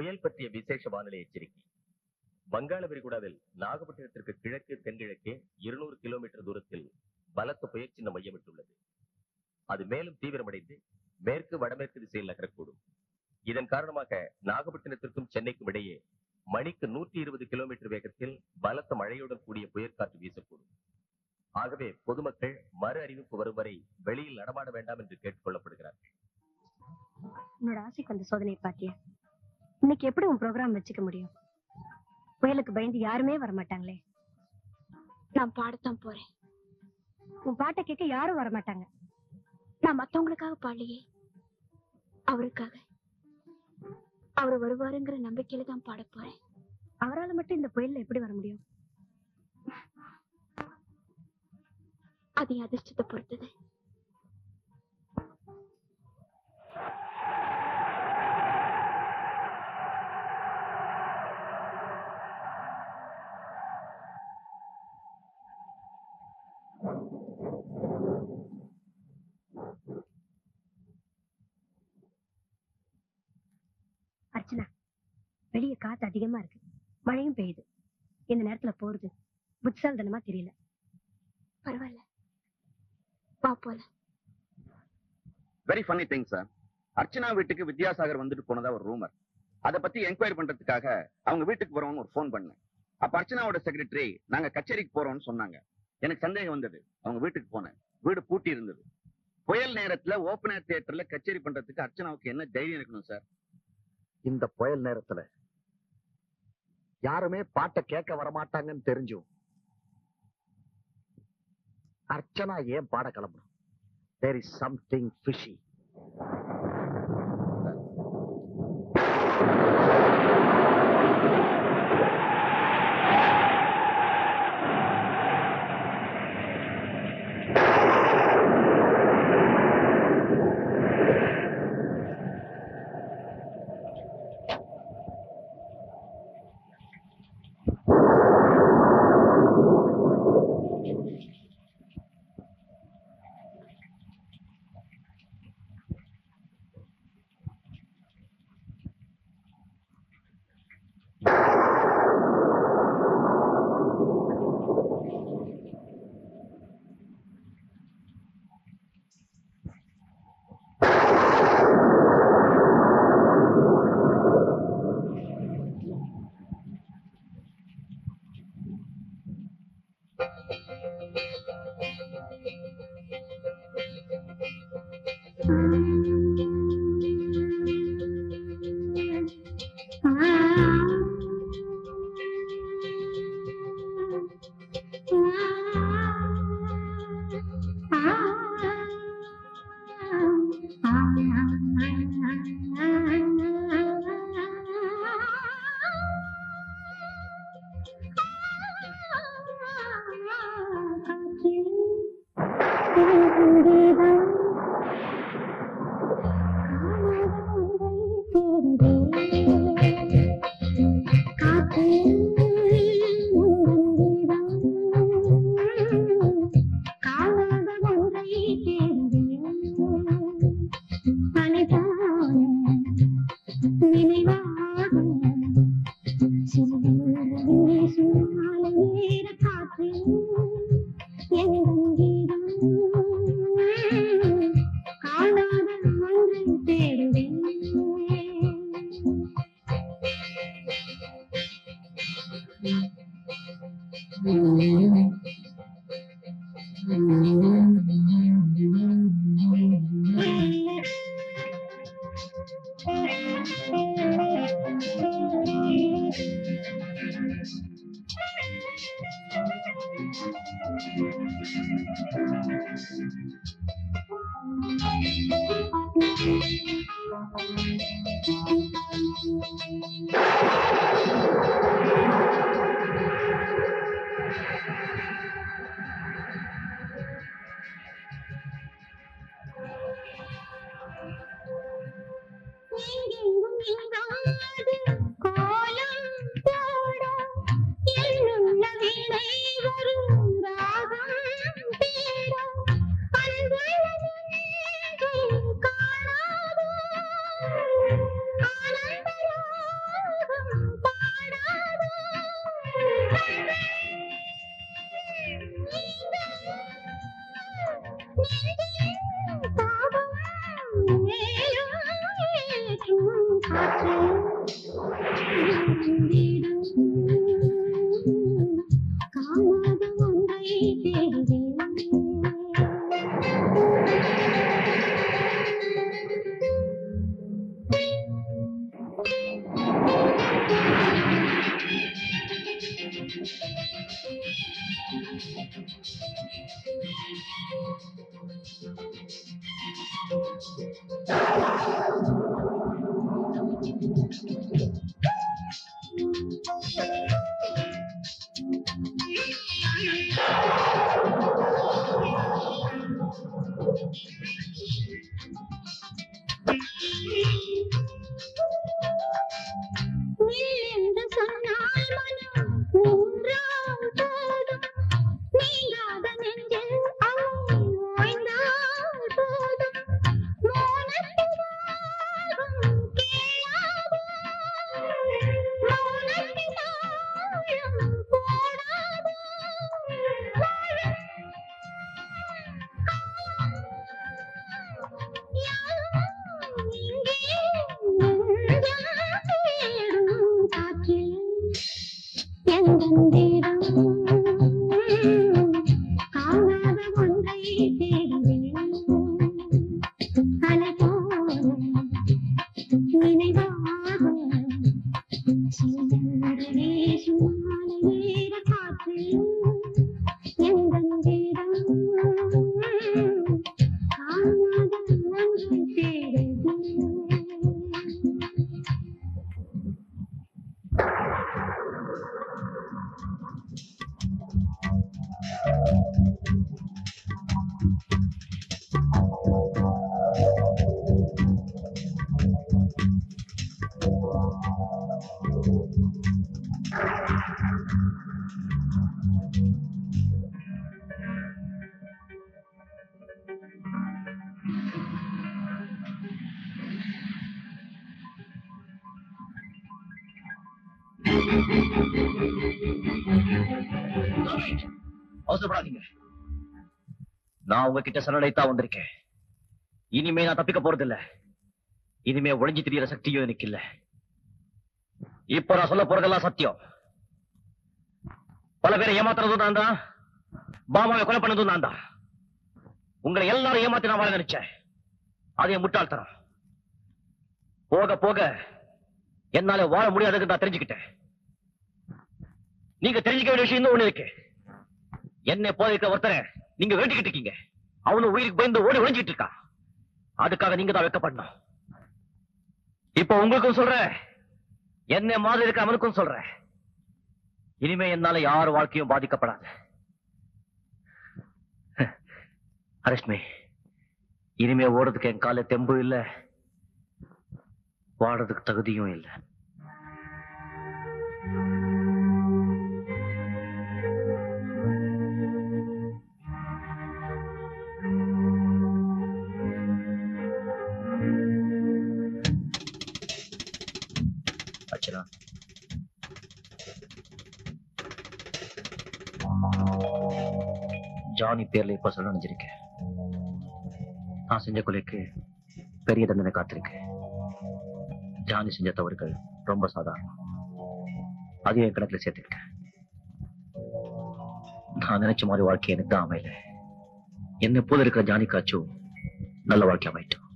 புயல் பற்றிய விசேஷ வானிலை எச்சரிக்கை. வங்காள விரிகுடாவில் நாகப்பட்டினத்திற்கு கிழக்கு தென்கிழக்கே 200 கிலோமீட்டர் தூரத்தில் பலத்த புயல் சின்னம் மையமிட்டுள்ளது. அது மேலும் தீவிரமடைந்து மேற்கு வடமேற்கு திசையில் நகரக்கூடும். இதன் காரணமாக நாகப்பட்டினத்திற்கும் சென்னைக்கும் இடையே மணிக்கு 120 கிலோமீட்டர் வேகத்தில் பலத்த மழையுடன் கூடிய புயற்காற்று வீசக்கூடும். ஆகவே பொதுமக்கள் மறு அறிவிப்பு வரும் வரை வெளியில் நடமாட வேண்டாம் என்று கேட்டுக் கொள்ளப்படுகிறார்கள். உன்னோட ஆசைக்கு வந்த சோதனை பாத்தியா? இன்னைக்கு எப்படி உன் ப்ரோக்ராம் வச்சுக்க முடியும்? புயலுக்கு பயந்து யாருமே வரமாட்டாங்களே. நான் பாடத்தான் போறேன். உன் பாட்டை கேட்க யாரும் வரமாட்டாங்க. நான் மத்தவங்களுக்காக பாடலையே, அவருக்காக. அவர் வருவாருங்கிற நம்பிக்கையில தான் பாட போறேன். அவரால் மட்டும் இந்த புயல்ல எப்படி வர முடியும்? அது என் அதிர்ஷ்டத்தை பொறுத்தது. அர்ச்சனா, வெளியே காத்து அதிகமா இருக்கு, மழையும் பெய்யுது. இந்த நேரத்துல போறது புத்திசாலித்தனமா தெரியல. பரவாயில்ல, வா போலாம். Very funny thing sir. Archana வீட்டுக்கு வித்யாசாகர் வந்துட்டு போனதா ஒரு ரூமர். அதை பத்தி என்கொயரி பண்றதுக்காக அவங்க வீட்டுக்கு போறோம்னு ஒரு போன் பண்ணேன். அப்ப அர்ச்சனாவோட செக்ரட்டரி நாங்க கச்சேரிக்கு போறோம்னு சொன்னாங்க. எனக்கு சந்தேகம் வந்தது. அவங்க வீட்டுக்கு போனேன். வீடு பூட்டி இருந்தது. புயல் நேரத்துல ஓபன் ஏர் தியேட்டர்ல கச்சேரி பண்றதுக்கு அர்ச்சனாவுக்கு என்ன தைரியம் இருக்கணும் சார்? இந்த புயல் நேரத்துல யாருமே பாட்டை கேட்க வரமாட்டாங்கன்னு தெரிஞ்சும் அர்ச்சனா ஏன் பாட கிளம்பணும்? There is something fishy. அவசரப்படாதீங்க. நான் உங்ககிட்ட சரணடைத்தான் வந்திருக்கேன். இனிமே நான் தப்பிக்க போறதில்ல. இனிமே ஒளிஞ்சு திரியற சக்தியும் எனக்கு இல்ல. இப்ப நான் சொல்ல போறதெல்லாம் சத்தியம். பல பேரை ஏமாத்துறதும் நான் தான், பாமாவை கொலை பண்ணதும் நான் தான். உங்களை எல்லாரும் ஏமாத்தி நான் வாழ நினைச்சேன். அது என் முட்டாள்தனம். போக போக என்னால வாழ முடியாதுன்னு நான் தெரிஞ்சுக்கிட்டேன். நீங்க தெரிஞ்சுக்க வேண்டிய விஷயம் ஒண்ணு இருக்கு. என்ன போதைக்க ஒருத்தரை நீங்க வேண்டிக்கிட்டு இருக்கீங்க. அவனு உயிருக்கு பயந்து ஓடி ஒழிஞ்சிட்டு இருக்கான். அதுக்காக நீங்க தான் வெட்கப்படணும். இப்ப உங்களுக்கும் சொல்றேன், என்ன மாதிரி இருக்க அவனுக்கும் சொல்றேன். இனிமே என்னால யார் வாழ்க்கையும் பாதிக்கப்படாது. அரஷ்மி, இனிமே ஓடுறதுக்கு என் கால தெம்பு இல்ல, வாடுறதுக்கு தகுதியும் இல்லை. அர்ச்சனா, ஜானி பேர்ல இப்ப சொல்ல நினைச்சிருக்கேன். நான் செஞ்ச கொலைக்கு பெரிய தண்டனை காத்திருக்கு. ஜானி செஞ்ச தவறுகள் ரொம்ப சாதாரணம். அதையும் என் கணக்குல சேர்த்திருக்கேன். நான் நினைச்ச மாதிரி வாழ்க்கை எனக்கு தான் அமையல. என்ன போல இருக்கிற ஜானிக்காச்சும் நல்ல வாழ்க்கை அமையட்டும்.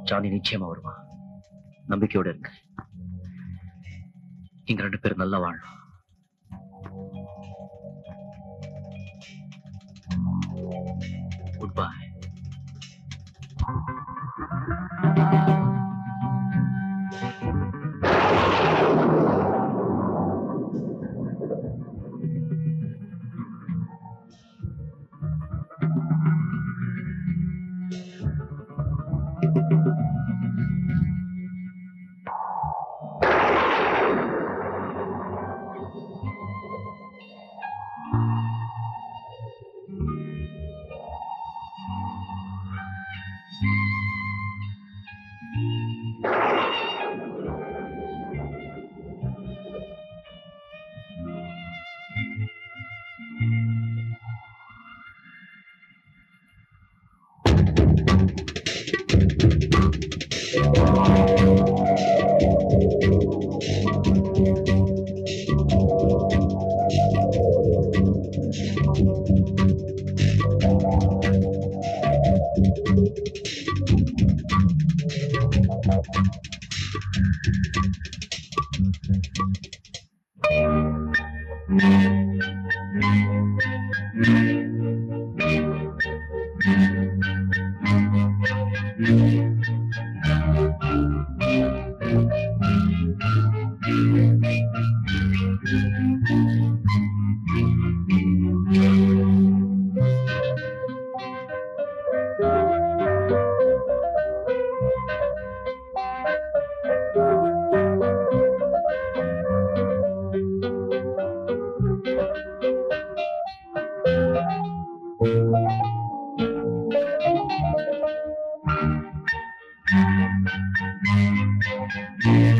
ஜானி நிச்சயமா வருவான். நம்பிக்கையோட இருங்க. நீங்க ரெண்டு பேரும் நல்லா வாழணும். Good bye.